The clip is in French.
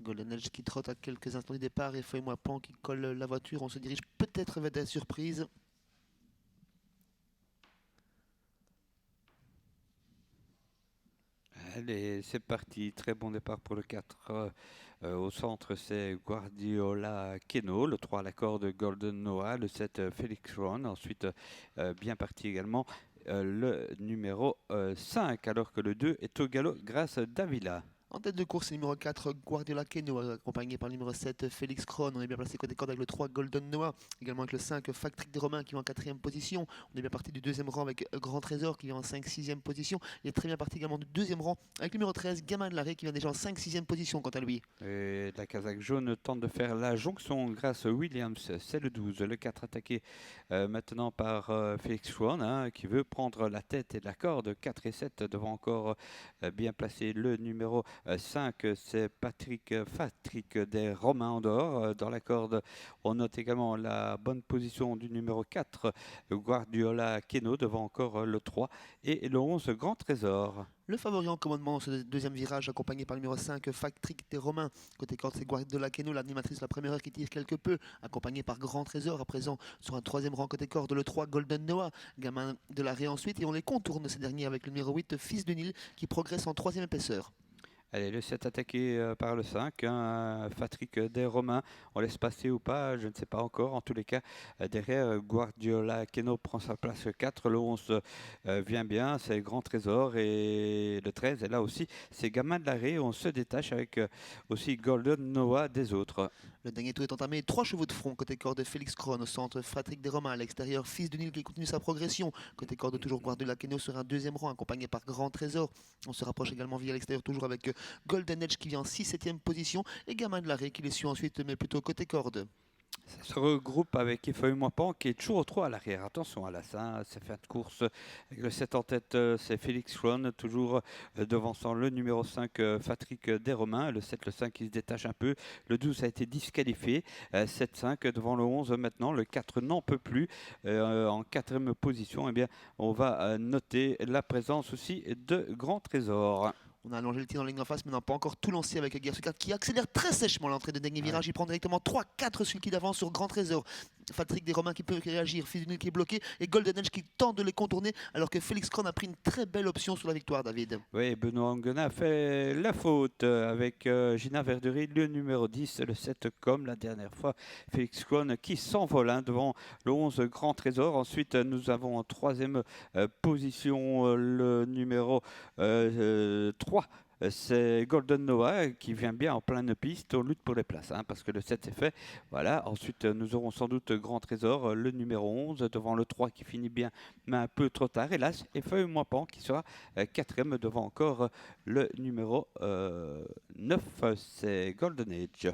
Golden Edge qui trotte à quelques instants du départ et Feuille-moi Pan qui colle la voiture. On se dirige peut-être vers des surprises. Allez, c'est parti. Très bon départ pour le 4. Au centre, c'est Guardiola Keno. Le 3, l'accord de Golden Noah. Le 7, Felix Ron. Ensuite, bien parti également, le numéro 5, alors que le 2 est au galop grâce à Davila. En tête de course, le numéro 4, Guardiola Keno, accompagné par le numéro 7, Félix Kron. On est bien placé côté corde avec le 3, Golden Noah. Également avec le 5, Factric des Romains qui va en quatrième position. On est bien parti du deuxième rang avec Grand Trésor qui vient en 5-6e position. Il est très bien parti également du deuxième rang avec le numéro 13, Gamin de l'Arrêt qui vient déjà en 5-6e position quant à lui. Et la Kazakh jaune tente de faire la jonction grâce à Williams. C'est le 12. Le 4 attaqué maintenant par Félix Schwann, hein, qui veut prendre la tête et la corde. 4 et 7 devant encore bien placer le numéro 5. C'est Patrick des Romains en dehors. Dans la corde, on note également la bonne position du numéro 4, Guardiola Keno, devant encore le 3 et le 11, Grand Trésor. Le favori en commandement dans ce deuxième virage, accompagné par le numéro 5, Factric des Romains. Côté corde, c'est Guardiola Keno, l'animatrice de la première heure qui tire quelque peu, accompagné par Grand Trésor, à présent sur un troisième rang côté corde, le 3, Golden Noah, Gamin de l'Arrêt ensuite, et on les contourne ces derniers avec le numéro 8, Fils de Nil, qui progresse en troisième épaisseur. Allez, le 7 attaqué par le 5, hein, Patrick des Romains. On laisse passer ou pas, je ne sais pas encore. En tous les cas, derrière, Guardiola Keno prend sa place 4. Le 11 vient bien, c'est Grand Trésor. Et le 13 est là aussi, c'est Gamin de l'Arrêt. On se détache avec aussi Golden Noah des autres. Le dernier tour est entamé, 3 chevaux de front, côté corde Félix Kron, au centre Patrick des Romains, à l'extérieur Fils de Nil qui continue sa progression, côté corde toujours Guardiola Keno sur un deuxième rang, accompagné par Grand Trésor. On se rapproche également via l'extérieur toujours avec Golden Edge qui vient en 6-7e position, et Gamin de l'Arrêt qui les suit ensuite, mais plutôt côté corde. Ça se regroupe avec Effeuille-moi Pan qui est toujours au 3 à l'arrière. Attention à ça, c'est fin de course. Avec le 7 en tête, c'est Félix Ron, toujours devançant le numéro 5, Patrick des Romains. Le 7, le 5 qui se détache un peu. Le 12 a été disqualifié. 7-5 devant le 11 maintenant. Le 4 n'en peut plus. En quatrième position, eh bien, on va noter la présence aussi de Grand Trésor. On a allongé le tir dans la ligne en face, mais n'a pas encore tout lancé avec Guerre qui accélère très sèchement l'entrée de dernier Ouais. virage. Il prend directement 3-4 sulky d'avance sur Grand Trésor. Patrick des Romains qui peut réagir, Fils du Nil qui est bloqué, et Golden Edge qui tente de les contourner, alors que Félix Kron a pris une très belle option sur la victoire, David. Oui, Benoît Anguena a fait la faute avec Gina Verdery, le numéro 10, le 7 comme la dernière fois. Félix Kron qui s'envole devant le 11 Grand Trésor. Ensuite, nous avons en troisième position le numéro 3. C'est Golden Noah qui vient bien en pleine piste. On lutte pour les places parce que le 7 est fait. Voilà. Ensuite, nous aurons sans doute Grand Trésor, le numéro 11, devant le 3 qui finit bien, mais un peu trop tard, hélas. Et Feuille-moi Pan qui sera quatrième devant encore le numéro 9, c'est Golden Age.